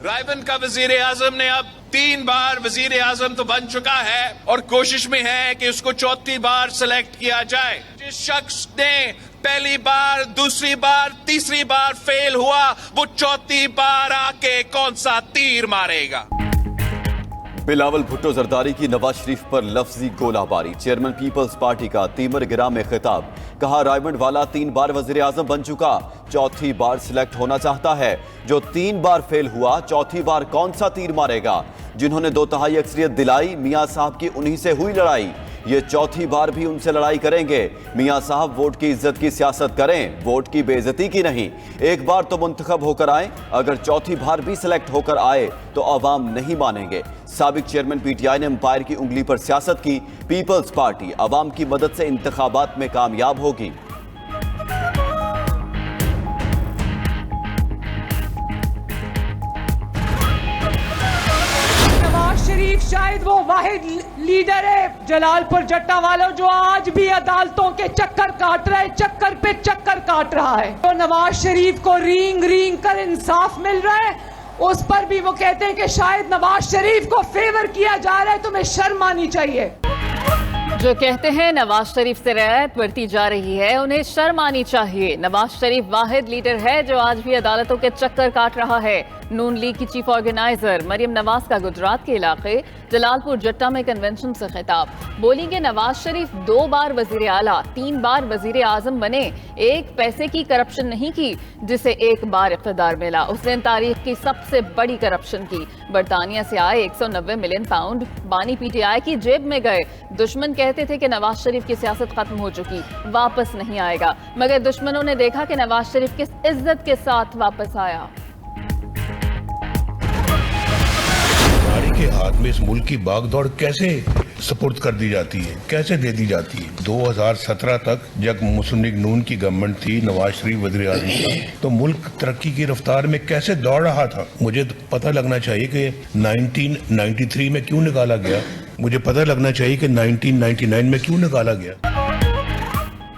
रायबन का वजीर आजम ने अब 3 बार वजीर आजम तो बन चुका है और कोशिश में है कि उसको 4थी बार सिलेक्ट किया जाए। जिस शख्स ने पहली बार, दूसरी बार, तीसरी बार फेल हुआ, वो 4थी बार आके कौन सा तीर मारेगा। बिलावल भुट्टो जरदारी की नवाज शरीफ पर लफ्जी गोलाबारी। चेयरमैन पीपल्स पार्टी का तीमर गिरा में खिताब। कहा रायमंड वाला 3 बार वजीर आजम बन चुका, 4थी बार सिलेक्ट होना चाहता है। जो 3 बार फेल हुआ, 4थी बार कौन सा तीर मारेगा। जिन्होंने 2/3 अक्सरियत दिलाई, मियां साहब की उन्हीं से हुई लड़ाई। ये 4थी बार भी उनसे लड़ाई करेंगे। मियां साहब वोट की इज्जत की सियासत करें, वोट की बेइज्जती की नहीं। एक बार तो मुंतखब होकर आए, अगर 4थी बार भी सिलेक्ट होकर आए तो अवाम नहीं मानेंगे। साबिक चेयरमैन पीटीआई ने एम्पायर की उंगली पर सियासत की। पीपल्स पार्टी अवाम की मदद से इंतखाबात में कामयाब होगी। शरीफ शायद वो वाहिद लीडर है जलालपुर जट्टा वालों जो आज भी अदालतों के चक्कर काट रहा है, चक्कर पे चक्कर काट रहा है। तो नवाज शरीफ को रींग रींग कर इंसाफ मिल रहा है, उस पर भी वो कहते हैं कि शायद नवाज शरीफ को फेवर किया जा रहा है। तुम्हें शर्म आनी चाहिए। जो कहते हैं नवाज शरीफ से रियायत बढ़ती जा रही है, उन्हें शर्म आनी चाहिए। नवाज शरीफ वाहिद लीडर है जो आज भी अदालतों के चक्कर काट रहा है। नून लीग की चीफ ऑर्गेनाइजर मरियम नवाज का गुजरात के इलाके जलालपुर जट्टा में कन्वेंशन से खिताब। बोली कि नवाज शरीफ 2 बार वजीर आला, 3 बार वजीर आजम बने, एक पैसे की करप्शन नहीं की जिसे एक बार इख्तिदार मिला। उसने तारीख की सबसे बड़ी करप्शन की। बरतानिया से आए 190 मिलियन पाउंड बानी पीटीआई की जेब में गए। दुश्मन कहते थे कि नवाज शरीफ की सियासत खत्म हो चुकी, वापस नहीं आएगा, मगर दुश्मनों ने देखा कि नवाज शरीफ किस इज्जत के साथ वापस आया। के हाथ में इस मुल्क की भागदौड़ कैसे सपुर्द कर दी जाती है, कैसे दे दी जाती है। 2017 तक जब मुस्लिम लीग नून की गवर्नमेंट थी, नवाज शरीफ वज़ीर आज़म था, तो मुल्क तरक्की की रफ्तार में कैसे दौड़ रहा था। मुझे तो पता लगना चाहिए कि 1993 में क्यों निकाला गया, मुझे पता लगना चाहिए कि 1999 में क्यों निकाला गया।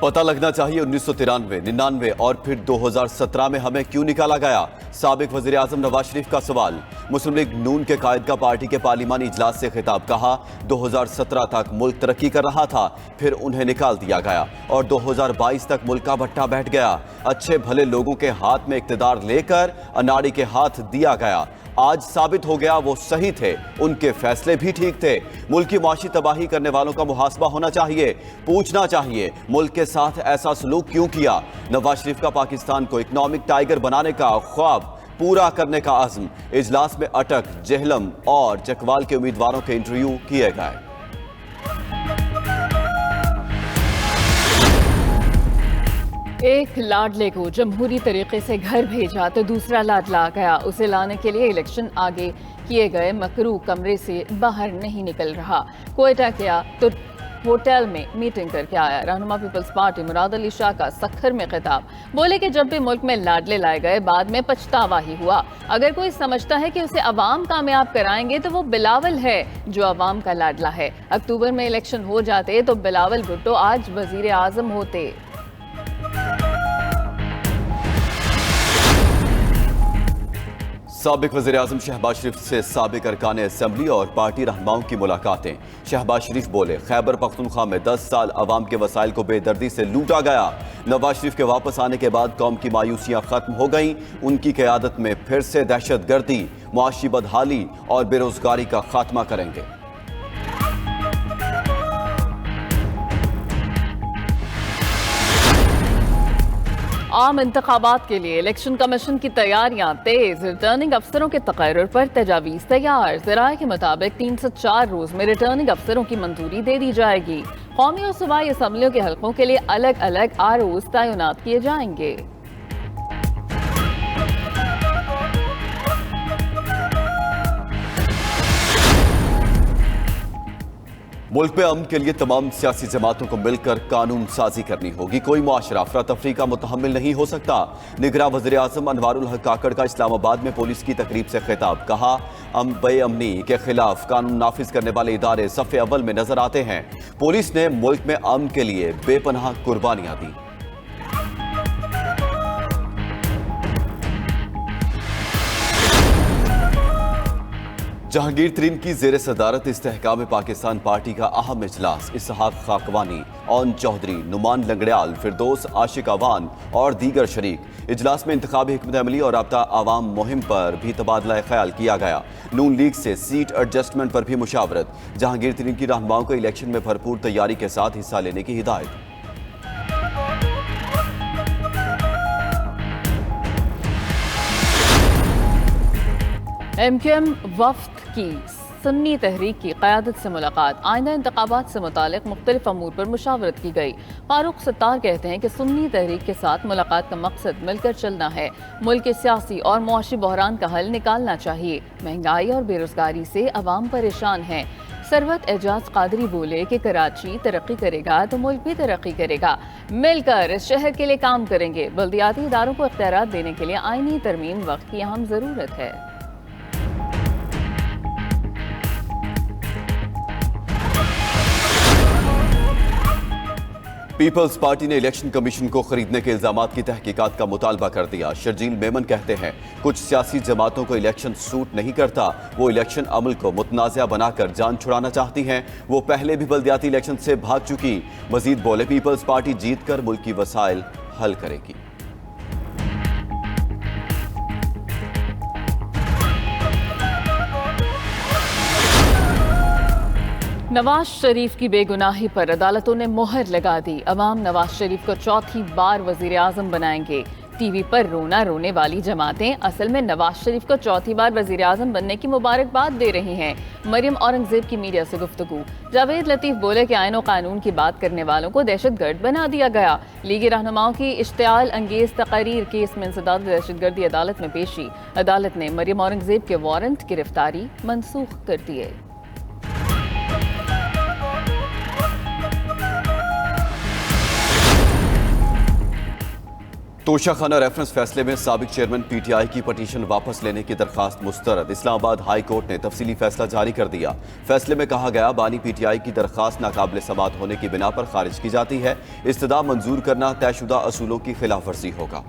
पता लगना चाहिए 1993, 99 और फिर 2017 में हमें क्यों निकाला गया। साबिक वज़ीर आज़म नवाज शरीफ का सवाल। मुस्लिम लीग नून के कायद का पार्टी के पार्लिमानी इजलास से खिताब। कहा 2017 तक मुल्क तरक्की कर रहा था, फिर उन्हें निकाल दिया गया और 2022 तक मुल्क का भट्टा बैठ गया। अच्छे भले लोगों के हाथ में इख्तिदार लेकर अनाड़ी के हाथ दिया गया। आज साबित हो गया वो सही थे, उनके फैसले भी ठीक थे। मुल्क की माशी तबाही करने वालों का मुहासबा होना चाहिए, पूछना चाहिए मुल्क के साथ ऐसा सलूक क्यों किया। नवाज शरीफ का पाकिस्तान को इकोनॉमिक टाइगर बनाने का ख्वाब पूरा करने का अज़्म। इजलास में अटक, जेहलम और चकवाल के उम्मीदवारों के इंटरव्यू किए गए। एक लाडले को जमहूरी तरीके से घर भेजा तो दूसरा लाडला आ गया। उसे लाने के लिए इलेक्शन आगे किए गए मकरू कमरे से बाहर नहीं निकल रहा। कोयटा गया तो होटल में मीटिंग करके आया। रहनुमा पीपल्स पार्टी मुराद अली शाह का सखर में खिताब। बोले कि जब भी मुल्क में लाडले लाए गए, बाद में पछतावा ही हुआ। अगर कोई समझता है कि उसे अवाम कामयाब कराएंगे तो वो बिलावल है जो अवाम का लाडला है। अक्टूबर में इलेक्शन हो जाते तो बिलावल भुट्टो आज वजीर आजम होते। साबिक वज़ीर आज़म शहबाज शरीफ से साबिक अरकान असम्बली और पार्टी रहनुमाओं की मुलाकातें। शहबाज शरीफ बोले खैबर पख्तूनख्वा में 10 साल अवाम के वसाइल को बेदर्दी से लूटा गया। नवाज शरीफ के वापस आने के बाद कौम की मायूसियां खत्म हो गईं। उनकी क़यादत में फिर से दहशत गर्दी, मुआशी बदहाली और बेरोजगारी का खात्मा करेंगे। आम इंतखाबात के लिए इलेक्शन कमीशन की तैयारियां तेज। रिटर्निंग अफसरों के तकर्रुर पर तजावीज़ तैयार। ज़राए के मुताबिक 3 से 4 रोज में रिटर्निंग अफसरों की मंजूरी दे दी जाएगी। कौमी और सूबाई असम्बलियों के हलकों के लिए अलग अलग आरओज़ तैनात किए जाएंगे। मुल्क में अमन के लिए तमाम सियासी जमातों को मिलकर कानून साजी करनी होगी। कोई मुआशरा अफरा तफरी का मुतहम्मिल नहीं हो सकता। निगरां वज़ीर आज़म अनवारुल हक काकड़ का इस्लामाबाद में पुलिस की तकरीब से खिताब। कहा बेअमनी के खिलाफ कानून नाफिज करने वाले इदारे सफ़े अव्वल में नजर आते हैं। पुलिस ने मुल्क में अमन के लिए बेपनाह कुर्बानियां दी। जहांगीर तरीन की जेर सदारत इस्तेहकाम पाकिस्तान पार्टी का अहम इजलास इसहाक खाकवानी, ओन चौधरी, नुमान लंगड़ियाल, फिरदौस आशिक अवान और दीगर शरीक। इजलास में इंतखाबी हिकमत अमली और राब्ता आवाम मुहिम पर भी तबादला ख्याल किया गया। नून लीग से सीट एडजस्टमेंट पर भी मुशावरत। जहांगीर तरीन की रहनुमाओं को इलेक्शन में भरपूर तैयारी के साथ हिस्सा लेने की हिदायत। MQM वफ्द की सुन्नी तहरीक की क़यादत से मुलाकात। आइंदा इंतखाबात से मुतालिक मुख्तलिफ अमूर पर मुशावरत की गई। फारूक सत्तार कहते हैं कि सुन्नी तहरीक के साथ मुलाकात का मकसद मिलकर चलना है। मुल्क के सियासी और मुआशी बहरान का हल निकालना चाहिए। महंगाई और बेरोजगारी से अवाम परेशान हैं। सरवत एजाज कादरी बोले कि कराची तरक्की करेगा तो मुल्क भी तरक्की करेगा। मिलकर इस शहर के लिए काम करेंगे। बल्दियाती इदारों को इख्तियारात देने के लिए आईनी तरमीम वक्त की अहम ज़रूरत है। पीपल्स पार्टी ने इलेक्शन कमीशन को खरीदने के इल्जामात की तहकीकात का मुतालबा कर दिया। शर्जील मेमन कहते हैं कुछ सियासी जमातों को इलेक्शन सूट नहीं करता, वो इलेक्शन अमल को मुतनाज़ा बनाकर जान छुड़ाना चाहती हैं। वो पहले भी बल्दियाती इलेक्शन से भाग चुकी। मजीद बोले पीपल्स पार्टी जीत कर मुल्क की वसाइल हल करेगी। नवाज शरीफ की बेगुनाही पर अदालतों ने मोहर लगा दी। अवाम नवाज शरीफ को चौथी बार वजीर आजम बनाएंगे। टीवी पर रोना रोने वाली जमातें असल में नवाज शरीफ को चौथी बार वजीर आजम बनने की मुबारकबाद दे रही हैं। मरियम औरंगजेब की मीडिया से गुफ्तगू। जावेद लतीफ बोले कि आईन और कानून की बात करने वालों को दहशतगर्द बना दिया गया। लीगी रहनुमाओं की इश्तियाल अंगेज तकारीर केस में इंसदाद दहशतगर्दी अदालत में पेशी। अदालत ने मरियम औरंगजेब के वारंट गिरफ्तारी मनसूख कर दिए। तोशाखाना रेफरेंस फैसले में साबिक चेयरमैन PTI की पटिशन वापस लेने की दरखास्त मुस्तरद। इस्लामाबाद हाई कोर्ट ने तफसीली फैसला जारी कर दिया। फैसले में कहा गया बानी PTI की दरखास्त नाकाबिल समाअत होने की बिना पर खारिज की जाती है। इस्तदा मंजूर करना तयशुदा असूलों की खिलाफ वर्जी होगा।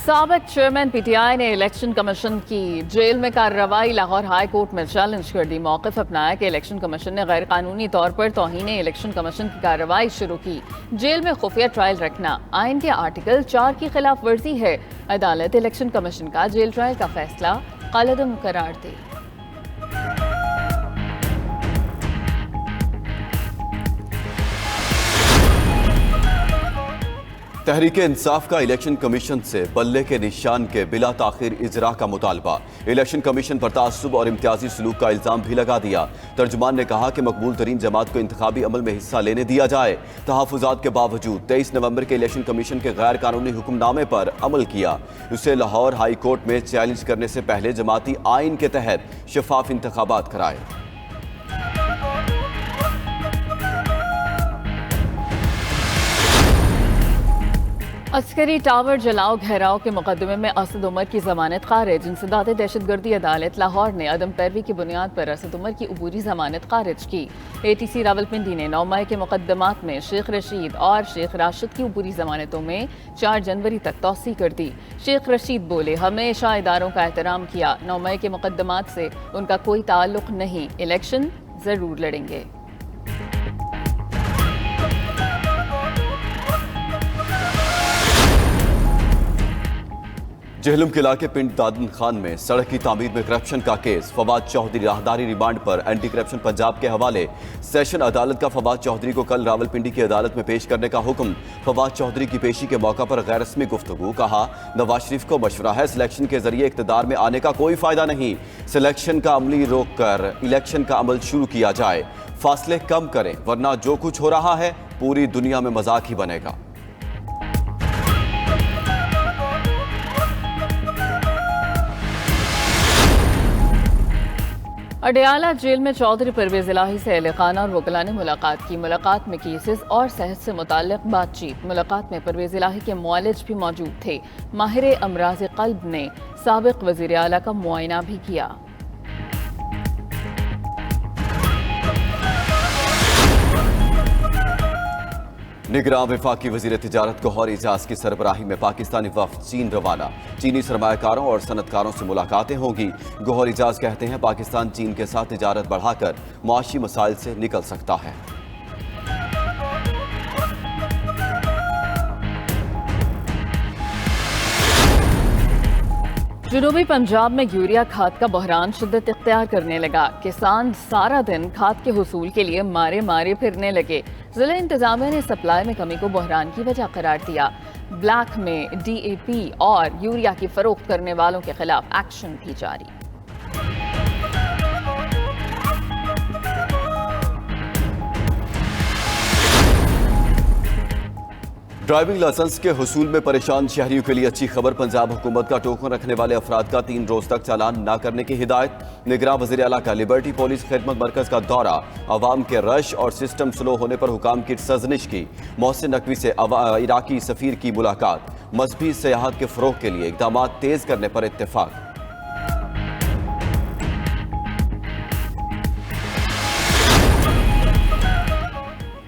साबिक चेयरमैन PTI ने इलेक्शन कमीशन की जेल में कार्रवाई लाहौर हाई कोर्ट में चैलेंज कर दी। मौक़िफ़ अपनाया कि इलेक्शन कमीशन ने गैर कानूनी तौर पर तौहीन इलेक्शन कमीशन की कार्रवाई शुरू की। जेल में खुफिया ट्रायल रखना आइन के आर्टिकल 4 की खिलाफ वर्जी है। अदालत इलेक्शन कमीशन का जेल ट्रायल का फैसला कालअदम करार दी। तहरीक इंसाफ का इलेक्शन कमीशन से बल्ले के निशान के बिला ताखिर इजरा का मुतालबा। इलेक्शन कमीशन पर तासुब और इम्तियाजी सलूक का इल्जाम भी लगा दिया। तर्जुमान ने कहा कि मकबूल तरीन जमात को इंतखाबी अमल में हिस्सा लेने दिया जाए। तहफ़्फ़ुज़ात के बावजूद 23 नवंबर के इलेक्शन कमीशन के गैर कानूनी हुक्मनामे पर अमल किया। उसे लाहौर हाई कोर्ट में चैलेंज करने से पहले जमाती आइन के तहत शफाफ इंतखाबात कराए। अस्करी टावर जलाओ घेराव के मुकदमे में असद उमर की जमानत खारिज। इंसदाद दहशतगर्दी अदालत लाहौर ने अदम पैरवी की बुनियाद पर असद उमर की अबूरी जमानत खारिज की। ATC रावलपिंडी ने 9 मई के मुकदमात में शेख रशीद और शेख राशिद की अबूरी जमानतों में 4 जनवरी तक तौसी कर दी। शेख रशीद बोले हमेशा इदारों का एहतराम किया। 9 मई के मुकदमात से उनका कोई ताल्लुक नहीं, इलेक्शन जरूर लड़ेंगे। जहलम के इलाके पिंड दादन खान में सड़क की तामीर में करप्शन का केस। फवाद चौधरी राहदारी रिमांड पर। एंटी करप्शन पंजाब के हवाले। सेशन अदालत का फवाद चौधरी को कल रावलपिंडी की अदालत में पेश करने का हुक्म। फवाद चौधरी की पेशी के मौका पर गैर रस्मी गुफ्तगू। कहा नवाज शरीफ को मशवरा है, सिलेक्शन के जरिए इख्तिदार में आने का कोई फायदा नहीं। सिलेक्शन का अमली रोक कर इलेक्शन का अमल शुरू किया जाए। फासले कम करें वरना जो कुछ हो रहा है पूरी दुनिया में मजाक ही बनेगा। अडयाला जेल में चौधरी परवेज इलाही से अहले खाना और वकला ने मुलाकात की। मुलाकात में केसेस और सेहत से मुताल्लिक बातचीत। मुलाकात में परवेज इलाही के मुआलिज भी मौजूद थे। माहिर अमराज क़ल्ब ने साबिक वज़ीर आला का मुआयना भी किया। निगरां वफाकी वजीर तिजारत गौहर एजाज की सरबराही में पाकिस्तानी वफ्द चीन रवाना। चीनी सरमायाकारों और सनतकारों से मुलाकातें होंगी। गौहर एजाज कहते हैं पाकिस्तान चीन के साथ तिजारत बढ़ाकर मुआशी मसाइल से निकल सकता है। जनूबी पंजाब में यूरिया खाद का बहरान शिद्दत इख्तियार करने लगा। किसान सारा दिन खाद के हुसूल के लिए मारे मारे फिरने लगे। जिला इंतजामिया ने सप्लाई में कमी को बहरान की वजह करार दिया। ब्लैक में DAP और यूरिया की फरोख्त करने वालों के खिलाफ एक्शन भी जारी। ड्राइविंग लाइसेंस के हुसूल में परेशान शहरियों के लिए अच्छी खबर। पंजाब हुकूमत का टोकन रखने वाले अफराद का 3 रोज तक चालान न करने की हिदायत। निगरां वज़ीर आला का लिबर्टी पुलिस खिदमत मरकज का दौरा। अवाम के रश और सिस्टम स्लो होने पर हुकाम की सजनिश की। मोहसिन नकवी से इराकी सफीर की मुलाकात। मजहबी सियाहत के फरोग के लिए इकदाम तेज करने पर इत्तेफाक।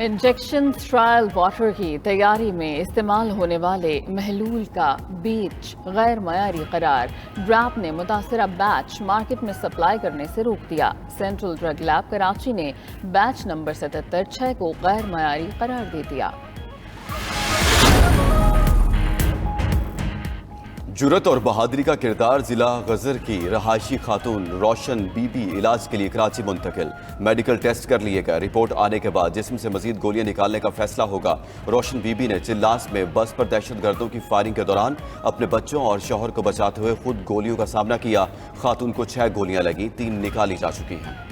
इंजेक्शन ट्रायल वाटर की तैयारी में इस्तेमाल होने वाले महलूल का बीच गैर मयारी करार। ड्रैप ने मुतासरा बैच मार्केट में सप्लाई करने से रोक दिया। सेंट्रल ड्रग लैब कराची ने बैच नंबर 77/6 को गैर मयारी करार दे दिया। जुरत और बहादुरी का किरदार जिला गजर की रहायशी खातून रोशन बीबी इलाज के लिए कराची मुंतकिल। मेडिकल टेस्ट कर लिए गए। रिपोर्ट आने के बाद जिस्म से मजीद गोलियां निकालने का फैसला होगा। रोशन बीबी ने चिल्लास में बस पर दहशतगर्दों की फायरिंग के दौरान अपने बच्चों और शौहर को बचाते हुए खुद गोलियों का सामना किया। खातून को 6 गोलियां लगी, 3 निकाली जा चुकी हैं।